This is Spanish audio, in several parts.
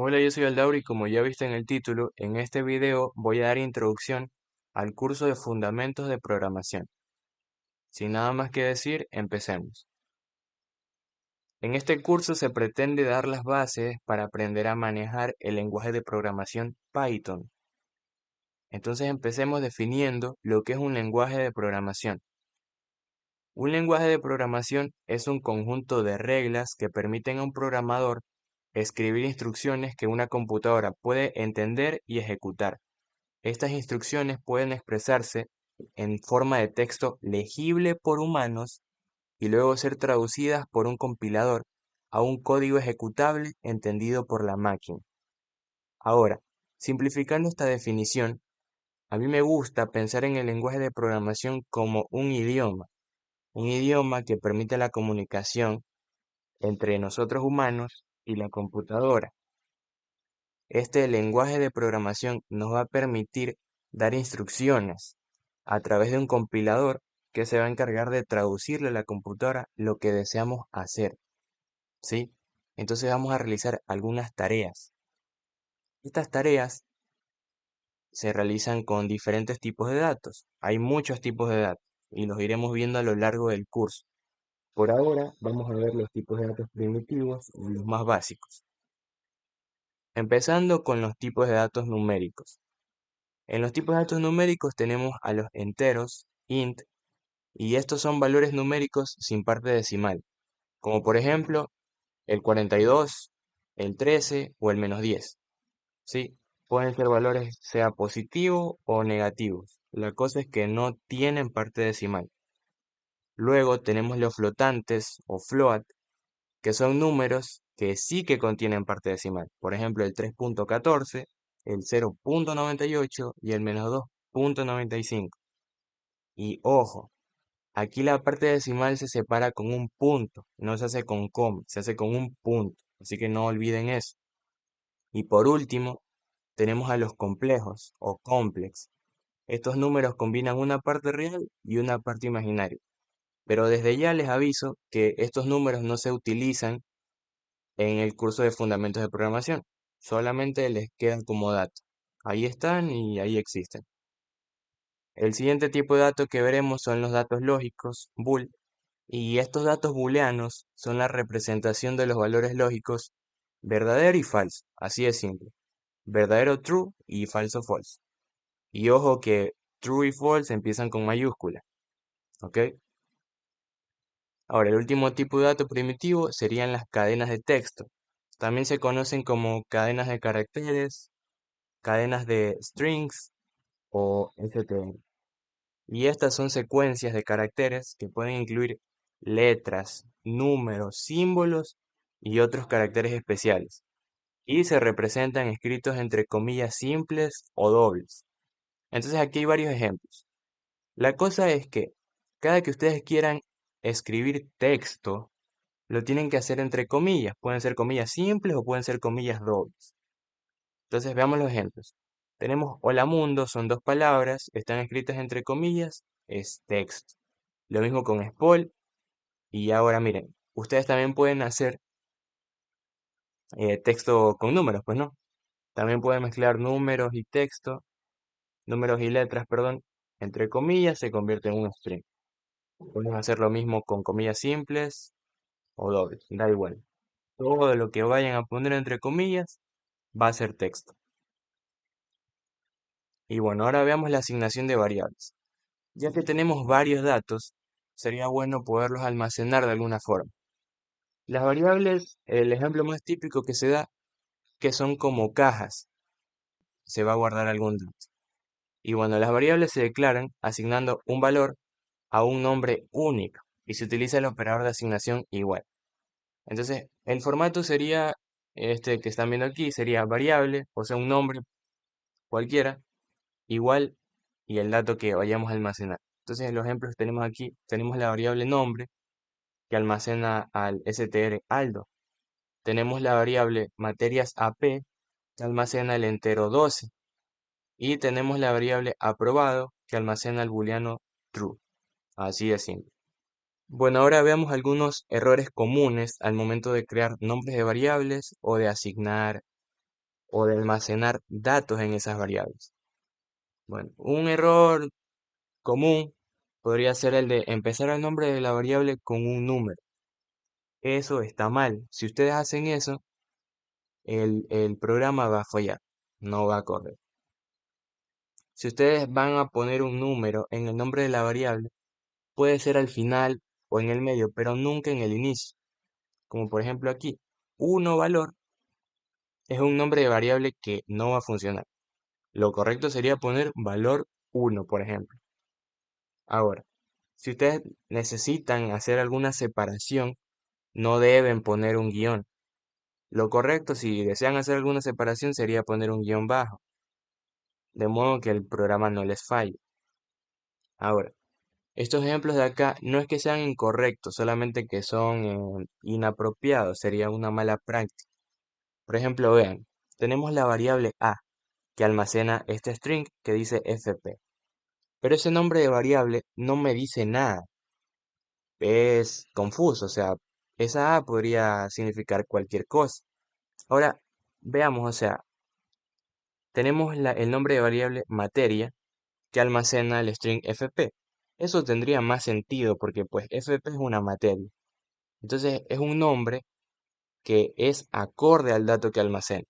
Hola, yo soy Aldauri y como ya viste en el título, en este video voy a dar introducción al curso de Fundamentos de Programación. Sin nada más que decir, empecemos. En este curso se pretende dar las bases para aprender a manejar el lenguaje de programación Python. Entonces empecemos definiendo lo que es un lenguaje de programación. Un lenguaje de programación es un conjunto de reglas que permiten a un programador escribir instrucciones que una computadora puede entender y ejecutar. Estas instrucciones pueden expresarse en forma de texto legible por humanos y luego ser traducidas por un compilador a un código ejecutable entendido por la máquina. Ahora, simplificando esta definición, a mí me gusta pensar en el lenguaje de programación como un idioma que permite la comunicación entre nosotros humanos y la computadora. Este lenguaje de programación nos va a permitir dar instrucciones a través de un compilador que se va a encargar de traducirle a la computadora lo que deseamos hacer, ¿sí? Entonces vamos a realizar algunas tareas. Estas tareas se realizan con diferentes tipos de datos. Hay muchos tipos de datos y los iremos viendo a lo largo del curso. Por ahora vamos a ver los tipos de datos primitivos y los más básicos. Empezando con los tipos de datos numéricos. En los tipos de datos numéricos tenemos a los enteros, int, y estos son valores numéricos sin parte decimal, como por ejemplo el 42, el 13 o el -10. ¿Sí? Pueden ser valores sea positivo o negativos. La cosa es que no tienen parte decimal. Luego tenemos los flotantes o float, que son números que sí que contienen parte decimal. Por ejemplo, el 3.14, el 0.98 y el -2.95. Y ojo, aquí la parte decimal se separa con un punto, no se hace con coma, se hace con un punto, así que no olviden eso. Y por último, tenemos a los complejos o complex. Estos números combinan una parte real y una parte imaginaria. Pero desde ya les aviso que estos números no se utilizan en el curso de Fundamentos de Programación, solamente les quedan como datos. Ahí están y ahí existen. El siguiente tipo de datos que veremos son los datos lógicos, bool. Y estos datos booleanos son la representación de los valores lógicos verdadero y falso, así de simple. Verdadero true y falso false. Y ojo que true y false empiezan con mayúscula, ¿ok? Ahora, el último tipo de dato primitivo serían las cadenas de texto. También se conocen como cadenas de caracteres, cadenas de strings o str. Y estas son secuencias de caracteres que pueden incluir letras, números, símbolos y otros caracteres especiales. Y se representan escritos entre comillas simples o dobles. Entonces aquí hay varios ejemplos. La cosa es que cada que ustedes quieran escribir texto, lo tienen que hacer entre comillas. Pueden ser comillas simples o pueden ser comillas dobles. Entonces veamos los ejemplos. Tenemos hola mundo, son dos palabras, están escritas entre comillas, es texto. Lo mismo con Spol. Y ahora miren, ustedes también pueden hacer texto con números, pues no. También pueden mezclar números y texto, números y letras, perdón, entre comillas, se convierte en un string. Pueden hacer lo mismo con comillas simples o dobles, da igual. Todo lo que vayan a poner entre comillas va a ser texto. Y bueno, ahora veamos la asignación de variables. Ya que tenemos varios datos, sería bueno poderlos almacenar de alguna forma. Las variables, el ejemplo más típico que se da, que son como cajas, se va a guardar algún dato. Y bueno, las variables se declaran asignando un valor a un nombre único y se utiliza el operador de asignación igual. Entonces, el formato sería este que están viendo aquí, sería variable, o sea, un nombre cualquiera, igual y el dato que vayamos a almacenar. Entonces, en los ejemplos que tenemos aquí, tenemos la variable nombre que almacena al str Aldo. Tenemos la variable materias AP que almacena el entero 12. Y tenemos la variable aprobado que almacena el booleano true. Así de simple. Bueno, ahora veamos algunos errores comunes al momento de crear nombres de variables o de asignar o de almacenar datos en esas variables. Bueno, un error común podría ser el de empezar el nombre de la variable con un número. Eso está mal. Si ustedes hacen eso, el programa va a fallar, no va a correr. Si ustedes van a poner un número en el nombre de la variable, puede ser al final o en el medio, pero nunca en el inicio. Como por ejemplo aquí, 1 valor es un nombre de variable que no va a funcionar. Lo correcto sería poner valor 1, por ejemplo. Ahora, si ustedes necesitan hacer alguna separación, no deben poner un guión. Lo correcto, si desean hacer alguna separación, sería poner un guión bajo, de modo que el programa no les falle. Ahora, estos ejemplos de acá no es que sean incorrectos, solamente que son inapropiados, sería una mala práctica. Por ejemplo, vean, tenemos la variable a, que almacena este string que dice fp. Pero ese nombre de variable no me dice nada. Es confuso, o sea, esa a podría significar cualquier cosa. Ahora, veamos, o sea, tenemos el nombre de variable materia que almacena el string fp. Eso tendría más sentido porque pues fp es una materia. Entonces es un nombre que es acorde al dato que almacena.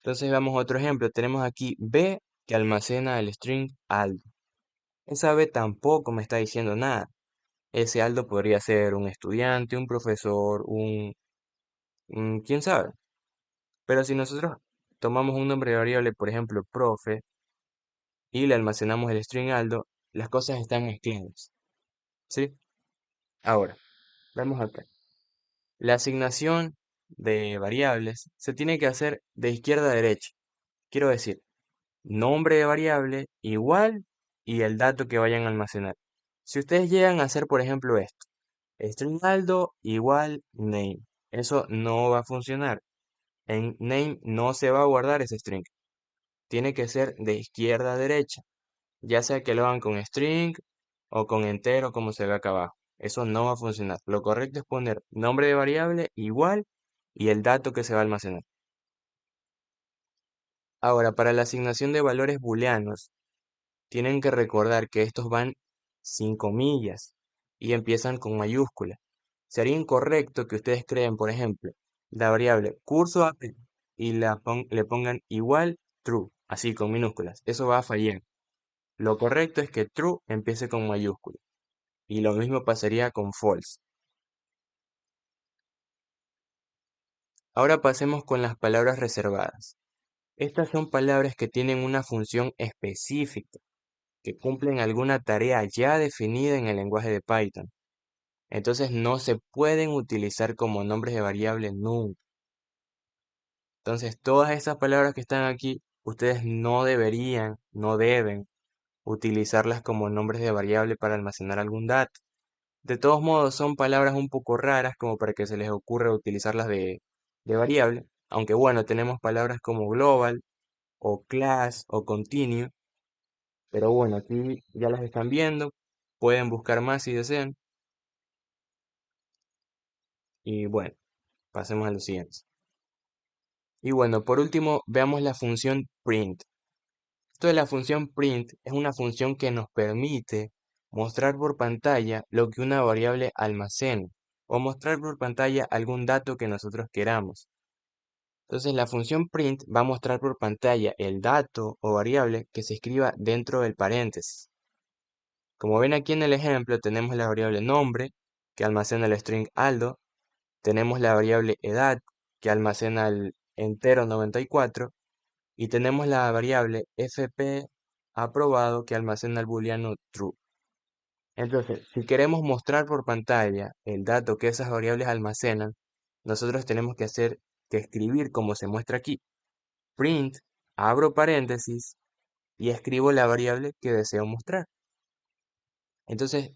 Entonces veamos otro ejemplo. Tenemos aquí b que almacena el string aldo. Esa b tampoco me está diciendo nada. Ese aldo podría ser un estudiante, un profesor, quién sabe. Pero si nosotros tomamos un nombre de variable, por ejemplo, profe, y le almacenamos el string aldo, las cosas están mezcladas. ¿Sí? Ahora, vemos acá. La asignación de variables se tiene que hacer de izquierda a derecha. Quiero decir, nombre de variable igual y el dato que vayan a almacenar. Si ustedes llegan a hacer, por ejemplo, esto, string aldo igual name, eso no va a funcionar. En name no se va a guardar ese string. Tiene que ser de izquierda a derecha, ya sea que lo hagan con string o con entero como se ve acá abajo. Eso no va a funcionar. Lo correcto es poner nombre de variable igual y el dato que se va a almacenar. Ahora, para la asignación de valores booleanos, tienen que recordar que estos van sin comillas y empiezan con mayúsculas. Sería incorrecto que ustedes creen, por ejemplo, la variable curso AP y le pongan igual true, así con minúsculas. Eso va a fallar. Lo correcto es que true empiece con mayúsculas. Y lo mismo pasaría con false. Ahora pasemos con las palabras reservadas. Estas son palabras que tienen una función específica, que cumplen alguna tarea ya definida en el lenguaje de Python. Entonces no se pueden utilizar como nombres de variable nunca. Entonces todas estas palabras que están aquí, ustedes no deberían, no deben utilizarlas como nombres de variable para almacenar algún dato. De todos modos, son palabras un poco raras como para que se les ocurra utilizarlas de variable. Aunque bueno, tenemos palabras como global o class o continue. Pero bueno, aquí ya las están viendo. Pueden buscar más si desean. Y bueno, pasemos a lo siguiente. Y bueno, por último, veamos la función print. Esto de la función print es una función que nos permite mostrar por pantalla lo que una variable almacena o mostrar por pantalla algún dato que nosotros queramos. Entonces la función print va a mostrar por pantalla el dato o variable que se escriba dentro del paréntesis. Como ven aquí en el ejemplo, tenemos la variable nombre que almacena el string aldo, tenemos la variable edad que almacena el entero 94 y tenemos la variable fp aprobado que almacena el booleano true. Entonces, si queremos mostrar por pantalla el dato que esas variables almacenan, nosotros tenemos que hacer que escribir como se muestra aquí. Print, abro paréntesis y escribo la variable que deseo mostrar. Entonces,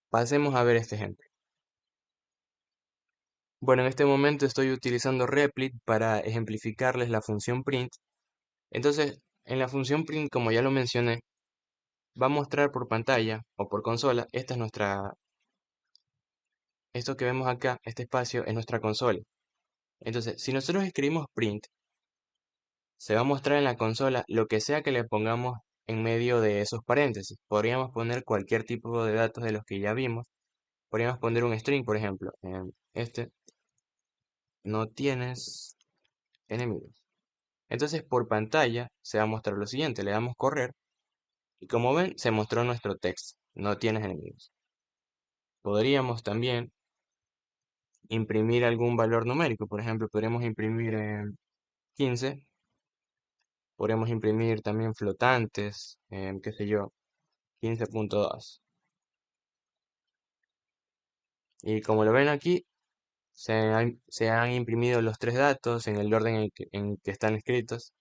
pasemos a ver este ejemplo. Bueno, en este momento estoy utilizando Replit para ejemplificarles la función print. Entonces, en la función print, como ya lo mencioné, va a mostrar por pantalla o por consola, esto que vemos acá, este espacio es nuestra consola. Entonces, si nosotros escribimos print, Se va a mostrar en la consola lo que sea que le pongamos en medio de esos paréntesis. Podríamos poner cualquier tipo de datos de los que ya vimos. Podríamos poner un string, por ejemplo. No tienes enemigos. Entonces por pantalla se va a mostrar lo siguiente. Le damos correr y como ven se mostró nuestro texto. No tienes enemigos. Podríamos también imprimir algún valor numérico. Por ejemplo, podríamos imprimir 15. Podríamos imprimir también flotantes, qué sé yo, 15.2. Y como lo ven aquí, se han imprimido los tres datos en el orden en que están escritos.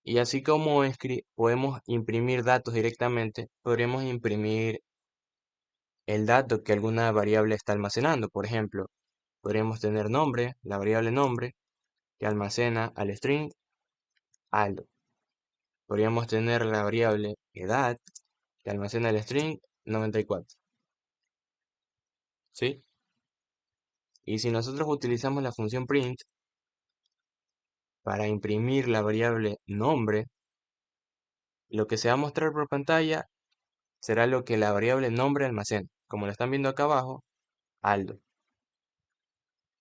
Y así como podemos imprimir datos directamente, podríamos imprimir el dato que alguna variable está almacenando. Por ejemplo, podríamos tener nombre, la variable nombre, que almacena al string Aldo. Podríamos tener la variable edad, que almacena el string 94. ¿Sí? Y si nosotros utilizamos la función print para imprimir la variable nombre, lo que se va a mostrar por pantalla será lo que la variable nombre almacena. Como lo están viendo acá abajo, Aldo.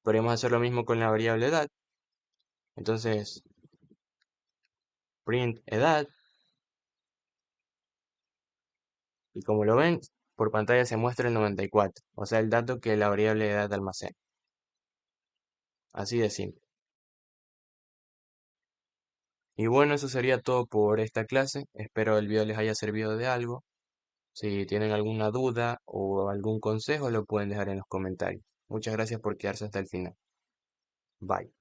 Podríamos hacer lo mismo con la variable edad. Entonces, print edad. Y como lo ven, por pantalla se muestra el 94. O sea, el dato que la variable edad almacena. Así de simple. Y bueno, eso sería todo por esta clase. Espero el video les haya servido de algo. Si tienen alguna duda o algún consejo, lo pueden dejar en los comentarios. Muchas gracias por quedarse hasta el final. Bye.